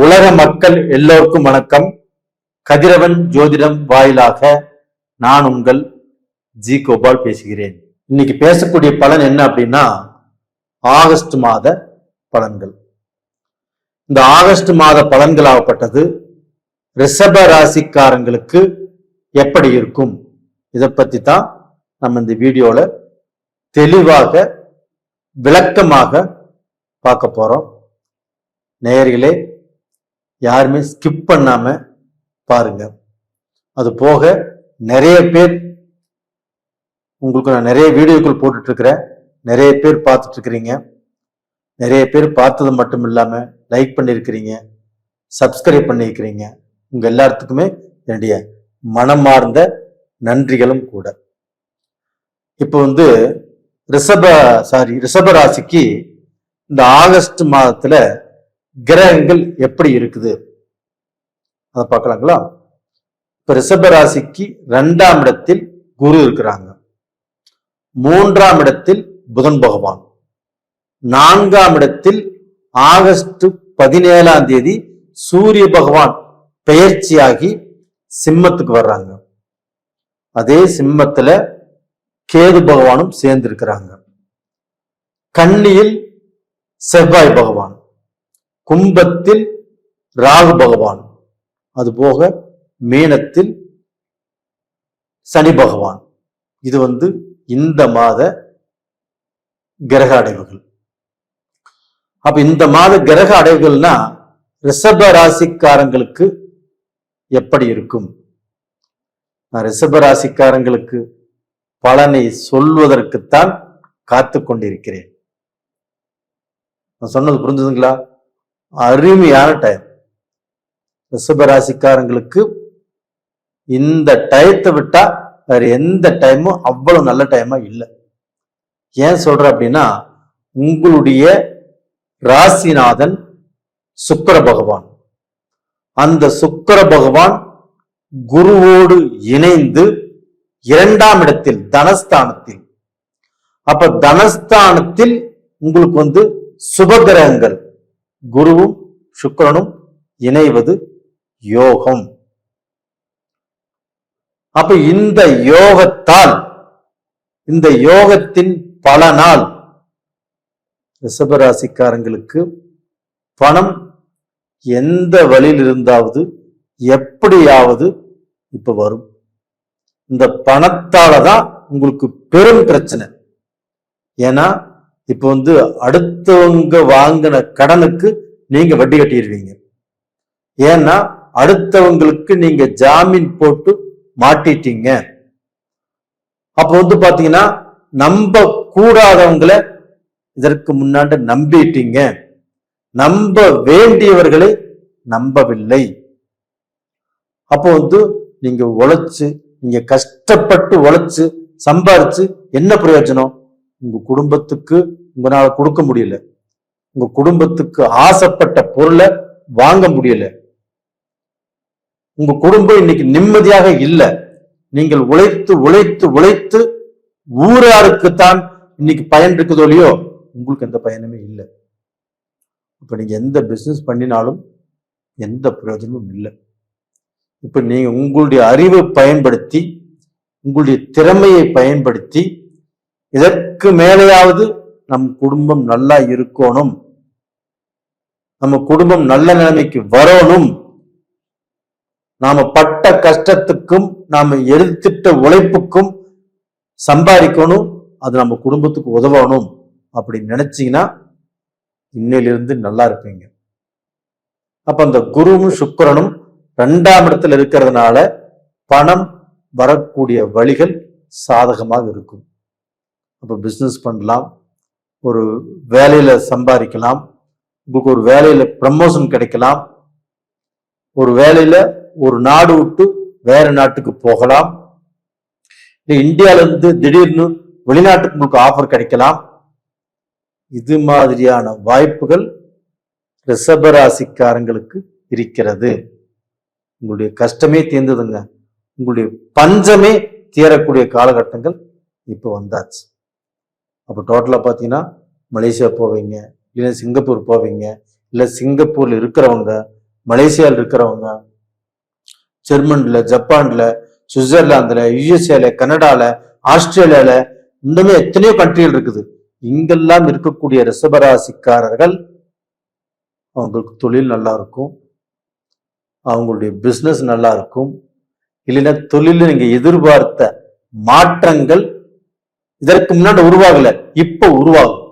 உலக மக்கள் எல்லோருக்கும் வணக்கம். கதிரவன் ஜோதிடம் வாயிலாக நான் உங்கள் ஜி கோபால் பேசுகிறேன். இன்னைக்கு பேசக்கூடிய பலன் என்ன அப்படின்னா ஆகஸ்ட் மாத பலன்கள். இந்த ஆகஸ்ட் மாத பலன்களாகப்பட்டது ரிஷப ராசிக்காரங்களுக்கு எப்படி இருக்கும், இதை பத்தி தான் நம்ம இந்த வீடியோல தெளிவாக விளக்கமாக பார்க்க போறோம். நேயர்களே, யாருமே ஸ்கிப் பண்ணாம பாருங்க. அது போக நிறைய பேர் உங்களுக்கு நான் நிறைய வீடியோக்கள் போட்டுட்டு இருக்கிறேன், நிறைய பேர் பார்த்துட்டு இருக்கிறீங்க. நிறைய பேர் பார்த்தது மட்டும் இல்லாம லைக் பண்ணியிருக்கிறீங்க, சப்ஸ்கிரைப் பண்ணியிருக்கிறீங்க. உங்க எல்லாத்துக்குமே என்னுடைய மனமார்ந்த நன்றிகளும் கூட. இப்போ ரிஷப ராசிக்கு இந்த ஆகஸ்ட் மாதத்துல கிரகங்கள் எப்படி இருக்குது அதை பார்க்கலாங்களா? இப்ப ரிஷப ராசிக்கு 2ஆம் இடத்தில் குரு இருக்கிறாங்க, 3ஆம் இடத்தில் புதன் பகவான், 4ஆம் இடத்தில் ஆகஸ்ட் 17ஆம் தேதி சூரிய பகவான் பெயர்ச்சியாகி சிம்மத்துக்கு வர்றாங்க. அதே சிம்மத்துல கேது பகவானும் சேர்ந்து இருக்கிறாங்க. கன்னியில் செவ்வாய் பகவான், கும்பத்தில் ராகு பகவான், அது போக மீனத்தில் சனி பகவான். இது இந்த மாத கிரக அடைவுகள். அப்ப இந்த மாத கிரக அடைவுகள்னா ரிஷப ராசிக்காரங்களுக்கு எப்படி இருக்கும்? நான் ரிஷப ராசிக்காரங்களுக்கு பலனை சொல்வதற்குத்தான் காத்து கொண்டிருக்கிறேன். நான் சொன்னது புரிஞ்சுதுங்களா? அருமையான டைம். ரிஷப ராசிக்காரங்களுக்கு இந்த டயத்தை விட்டா வேற எந்த டைமும் அவ்வளவு நல்ல டைமா இல்லை. ஏன் சொல்ற அப்படின்னா, உங்களுடைய ராசிநாதன் சுக்கிர பகவான், அந்த சுக்கிர பகவான் குருவோடு இணைந்து 2ஆம் இடத்தில் தனஸ்தானத்தில். அப்ப தனஸ்தானத்தில் உங்களுக்கு சுபகிரகங்கள் குருவும் சுக்கிரனும் இணைவது யோகம். அப்ப இந்த யோகத்தால், இந்த யோகத்தின் பலனால் ரிஷபராசிக்காரங்களுக்கு பணம் எந்த வழியில் இருந்தாவது எப்படியாவது இப்ப வரும். இந்த பணத்தாலதான் உங்களுக்கு பெரும் பிரச்சனை. ஏன்னா இப்ப அடுத்தவங்க வாங்கின கடனுக்கு நீங்க வட்டி கட்டிடுவீங்க. ஏன்னா அடுத்தவங்களுக்கு நீங்க ஜாமீன் போட்டு மாட்டிட்டீங்க. அப்ப பாத்தீங்கன்னா நம்ப கூடாதவங்களை இதற்கு முன்னாடி நம்பிட்டீங்க, நம்ப வேண்டியவர்களை நம்பவில்லை. அப்போ நீங்க உழைச்சு, நீங்க கஷ்டப்பட்டு உழைச்சு சம்பாரிச்சு என்ன பிரயோஜனம்? உங்க குடும்பத்துக்கு உங்களால கொடுக்க முடியல, உங்க குடும்பத்துக்கு ஆசைப்பட்ட பொருளை வாங்க முடியல, உங்க குடும்பம் இன்னைக்கு நிம்மதியாக இல்லை. நீங்கள் உழைத்து உழைத்து உழைத்து ஊராருக்குத்தான் இன்னைக்கு பயன் இருக்குதோ இல்லையோ, உங்களுக்கு எந்த பயனுமே இல்லை. இப்ப நீங்க எந்த பிசினஸ் பண்ணினாலும் எந்த பிரயோஜனமும் இல்லை. இப்ப நீங்க உங்களுடைய அறிவை பயன்படுத்தி, உங்களுடைய திறமையை பயன்படுத்தி, இதற்கு மேலேயாவது நம் குடும்பம் நல்லா இருக்கணும், நம்ம குடும்பம் நல்ல நிலைமைக்கு வரணும், நாம பட்ட கஷ்டத்துக்கும் நாம எடுத்துட்ட உழைப்புக்கும் சம்பாதிக்கணும், அது நம்ம குடும்பத்துக்கு உதவணும் அப்படின்னு நினைச்சீங்கன்னா இன்னையிலிருந்து நல்லா இருப்பீங்க. அப்ப அந்த குருவும் சுக்கிரனும் 2ஆம் இடத்துல இருக்கிறதுனால பணம் வரக்கூடிய வழிகள் சாதகமாக இருக்கும். அப்ப பிசினஸ் பண்ணலாம், ஒரு வேலையில சம்பாதிக்கலாம், உங்களுக்கு ஒரு வேலையில ப்ரமோஷன் கிடைக்கலாம், ஒரு வேலையில ஒரு நாடு விட்டு வேற நாட்டுக்கு போகலாம், இந்தியால இருந்து திடீர்னு வெளிநாட்டுக்கு உங்களுக்கு ஆஃபர் கிடைக்கலாம். இது மாதிரியான வாய்ப்புகள் ரிஷபராசிக்காரங்களுக்கு இருக்கிறது. உங்களுடைய கஷ்டமே தீர்ந்ததுங்க, உங்களுடைய பஞ்சமே தீரக்கூடிய காலகட்டங்கள் இப்ப வந்தாச்சு. அப்ப டோட்டலா பாத்தீங்கன்னா மலேசியா போவீங்க, இல்ல சிங்கப்பூர் போவீங்க, இல்ல சிங்கப்பூர்ல இருக்கிறவங்க மலேசியாவில் இருக்கிறவங்க, ஜெர்மன்ல, ஜப்பான்ல, சுவிட்சர்லாந்துல, யுஎஸ்ஏல, கனடால, ஆஸ்திரேலியால, இன்னுமே எத்தனையோ கண்ட்ரிகள் இருக்குது. இங்கெல்லாம் இருக்கக்கூடிய ரிஷபராசிக்காரர்கள் அவங்களுக்கு தொழில் நல்லா இருக்கும், அவங்களுடைய பிசினஸ் நல்லா இருக்கும். இல்லைன்னா தொழில நீங்க எதிர்பார்த்த மாற்றங்கள் இதற்கு முன்னாடி உருவாகல, இப்ப உருவாகும்.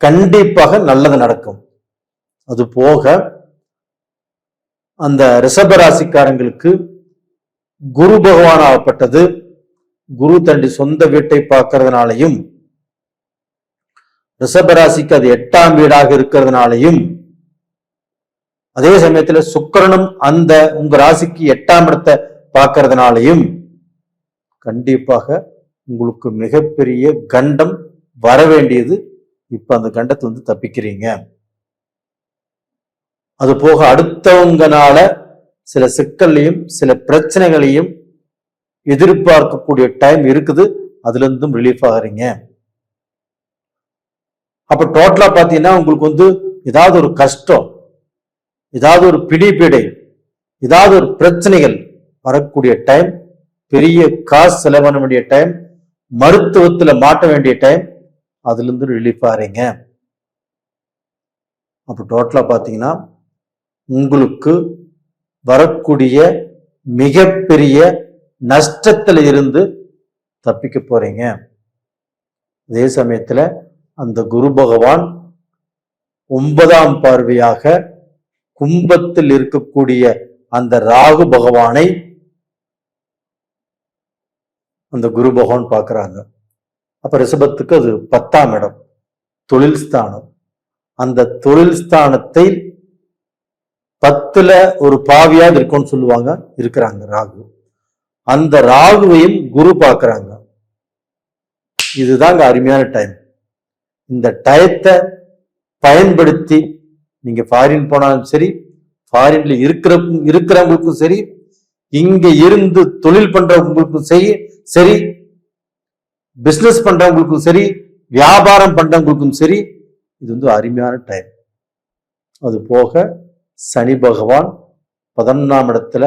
கண்டிப்பாக நல்லது நடக்கும். அது போக அந்த ரிஷபராசிக்காரங்களுக்கு குரு பகவான் ஆகப்பட்டது குரு தண்டி சொந்த வீட்டை பார்க்கறதுனாலையும், ரிஷபராசிக்கு அது 8ஆம் வீடாக இருக்கிறதுனாலையும், அதே சமயத்துல சுக்கிரனும் அந்த உங்க ராசிக்கு 8ஆம் இடத்தை பார்க்கறதுனாலையும் கண்டிப்பாக உங்களுக்கு மிகப்பெரிய கண்டம் வர வேண்டியது. இப்ப அந்த கண்டத்துல இருந்து தப்பிக்கிறீங்க. அது போக அடுத்தவங்கனால சில சிக்கல்லையும் சில பிரச்சனைகளையும் எதிர்பார்க்கக்கூடிய டைம் இருக்குது, அதுல இருந்தும் ரிலீஃப் ஆகுறீங்க. அப்ப டோட்டலா பாத்தீங்கன்னா உங்களுக்கு ஏதாவது ஒரு கஷ்டம், ஏதாவது ஒரு பிடிப்பீடை, ஏதாவது ஒரு பிரச்சனைகள் வரக்கூடிய டைம், பெரிய காசு செலவு பண்ண வேண்டிய டைம், மருத்துவத்துல மாட்ட வேண்டிய டைம், அதுல இருந்து ரிலீஃப் ஆறீங்க. அப்ப டோட்டலா பாத்தீங்கன்னா உங்களுக்கு வரக்கூடிய மிகப்பெரிய நஷ்டத்துல இருந்து தப்பிக்க போறீங்க. அதே சமயத்துல அந்த குரு பகவான் 9ஆம் பார்வையாக கும்பத்தில் இருக்கக்கூடிய அந்த ராகு பகவானை அந்த குரு பகவான் பார்க்கிறாங்க. அப்ப ரிஷபத்துக்கு அது 10ஆம் இடம், தொழில் ஸ்தானம். அந்த தொழில் ஸ்தானத்தை 10ல ஒரு பாவியாக இருக்கும்னு சொல்லுவாங்க, இருக்கிறாங்க ராகு. அந்த ராகுவையும் குரு பார்க்கிறாங்க. இதுதாங்க அருமையான டைம். இந்த டயத்தை பயன்படுத்தி நீங்க ஃபாரின் போனாலும் சரி, ஃபாரின்ல இருக்கிறவங்களுக்கும் சரி, இங்க இருந்து தொழில் பண்றவங்களுக்கும் சரி, பிசினஸ் பண்றவங்களுக்கும் சரி, வியாபாரம் பண்றவங்களுக்கும் சரி, இது அருமையான டைம். அது போக சனி பகவான் 11ஆம் இடத்துல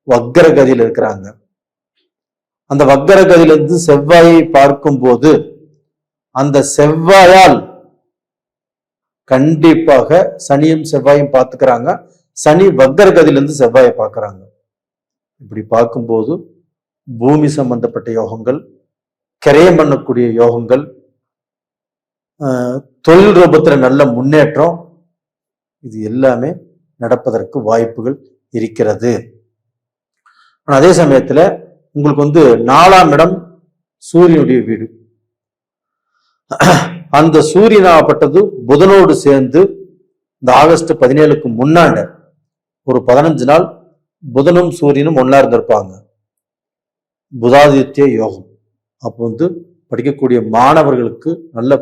வக்கரகதியில் இருக்கிறாங்க. அந்த வக்கரகதியிலிருந்து செவ்வாயை பார்க்கும் போது அந்த செவ்வாயால் கண்டிப்பாக சனியும் செவ்வாயும் பார்த்துக்கிறாங்க. சனி வக்கரகதியிலிருந்து செவ்வாயை பார்க்கிறாங்க. இப்படி பார்க்கும்போது பூமி சம்பந்தப்பட்ட யோகங்கள், கிரயம் பண்ணக்கூடிய யோகங்கள், தொழில் ரூபத்துல நல்ல முன்னேற்றம், இது எல்லாமே நடப்பதற்கு வாய்ப்புகள் இருக்கிறது. அதே சமயத்துல உங்களுக்கு 4ஆம் இடம் சூரியனுடைய வீடு. அந்த சூரியனாகப்பட்டது புதனோடு சேர்ந்து இந்த ஆகஸ்ட் 17க்கு முன்னாண்ட ஒரு 15 நாள் புதனும் சூரியனும் ஒன்னா இருந்திருப்பாங்க. புதாதித்ய யோகம். அப்போ படிக்கக்கூடிய மாணவர்களுக்கு நல்ல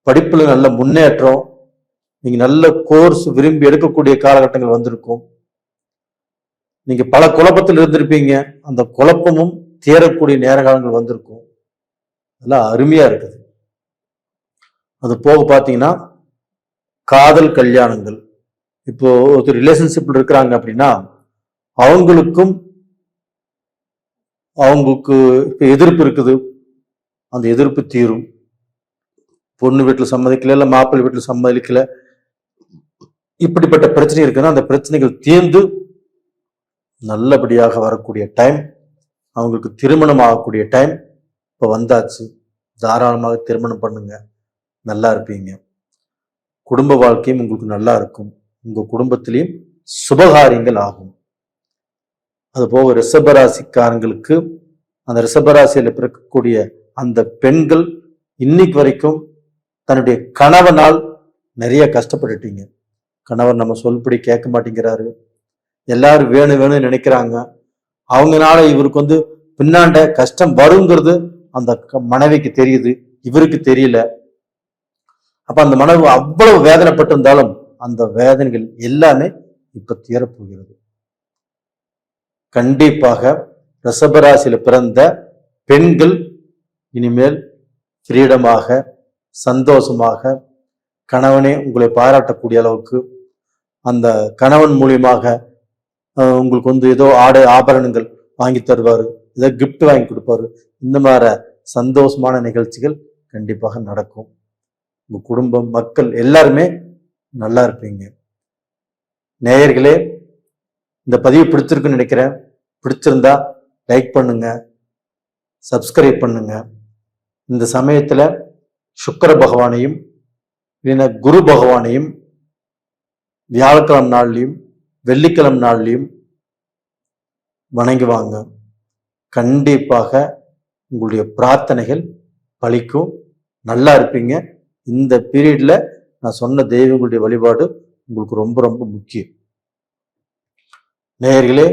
படிப்புல நல்ல முன்னேற்றம், நீங்க நல்ல கோர்ஸ் விரும்பி எடுக்கக்கூடிய காலகட்டங்கள் வந்திருக்கும். நீங்க பல குழப்பத்தில் இருந்திருப்பீங்க, அந்த குழப்பமும் தேரக்கூடிய நேர காலங்கள் வந்திருக்கும். அதெல்லாம் அருமையா இருக்குது. அது போக பாத்தீங்கன்னா காதல் கல்யாணங்கள். இப்போ ஒரு ரிலேஷன்ஷிப்ல இருக்கிறாங்க அப்படின்னா அவங்களுக்கு இப்ப எதிர்ப்பு இருக்குது, அந்த எதிர்ப்பு தீரும். பொண்ணு வீட்டுல சம்மதிக்கல, இல்ல மாப்பிள்ளை வீட்டுல சம்மதிக்கல, இப்படிப்பட்ட பிரச்சனை இருக்குன்னா அந்த பிரச்சனைகள் தீர்ந்து நல்லபடியாக வரக்கூடிய டைம். அவங்களுக்கு திருமணம் ஆகக்கூடிய டைம் இப்ப வந்தாச்சு. தாராளமாக திருமணம் பண்ணுங்க, நல்லா இருப்பீங்க. குடும்ப வாழ்க்கையும் உங்களுக்கு நல்லா இருக்கும். உங்க குடும்பத்திலையும் சுபகாரியங்கள் ஆகும். அது போக ரிஷபராசிக்காரங்களுக்கு, அந்த ரிஷபராசியில பிறக்கக்கூடிய அந்த பெண்கள் இன்னைக்கு வரைக்கும் தன்னுடைய கணவனால் நிறைய கஷ்டப்பட்டுட்டீங்க. கணவர் நம்ம சொல்படி கேட்க மாட்டேங்கிறாரு, எல்லாரும் வேணும்னு நினைக்கிறாங்க. அவங்கனால இவருக்கு பின்னாண்ட கஷ்டம் வருங்கிறது அந்த மனைவிக்கு தெரியுது, இவருக்கு தெரியல. அப்ப அந்த மனைவி அவ்வளவு வேதனைப்பட்டு இருந்தாலும் அந்த வேதனைகள் எல்லாமே இப்ப தீரப்போகிறது. கண்டிப்பாக ரிஷபராசியில பிறந்த பெண்கள் இனிமேல் ஃப்ரீடமாக, சந்தோஷமாக, கணவனே உங்களை பாராட்டக்கூடிய அளவுக்கு, அந்த கணவன் மூலியமாக உங்களுக்கு வந்து ஏதோ ஆடை ஆபரணங்கள் வாங்கி தருவாரு, ஏதோ கிஃப்ட் வாங்கி கொடுப்பாரு. இந்த மாதிரி சந்தோஷமான நிகழ்ச்சிகள் கண்டிப்பாக நடக்கும். உங்க குடும்பம், மக்கள் எல்லாருமே நல்லா இருப்பீங்க. நேயர்களே, இந்த பதிவு பிடிச்சிருக்குன்னு நினைக்கிறேன். பிடிச்சிருந்தா லைக் பண்ணுங்க, சப்ஸ்கிரைப் பண்ணுங்க. இந்த சமயத்துல சுக்கிர பகவானையும் இல்லைன்னா குரு பகவானையும் வியாழக்கிழமை நாள்லையும் வெள்ளிக்கிழமை நாள்லையும் வணங்கி வாங்க. கண்டிப்பாக உங்களுடைய பிரார்த்தனைகள் பலிக்கும், நல்லா இருப்பீங்க. இந்த பீரியட்ல நான் சொன்ன தெய்வங்களுடைய வழிபாடு உங்களுக்கு ரொம்ப ரொம்ப முக்கியம். நேயர்களே,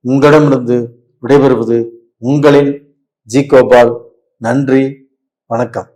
உங்களிடமிருந்து விடைபெறுவது உங்களின் ஜி கோபால். நன்றி, வணக்கம்.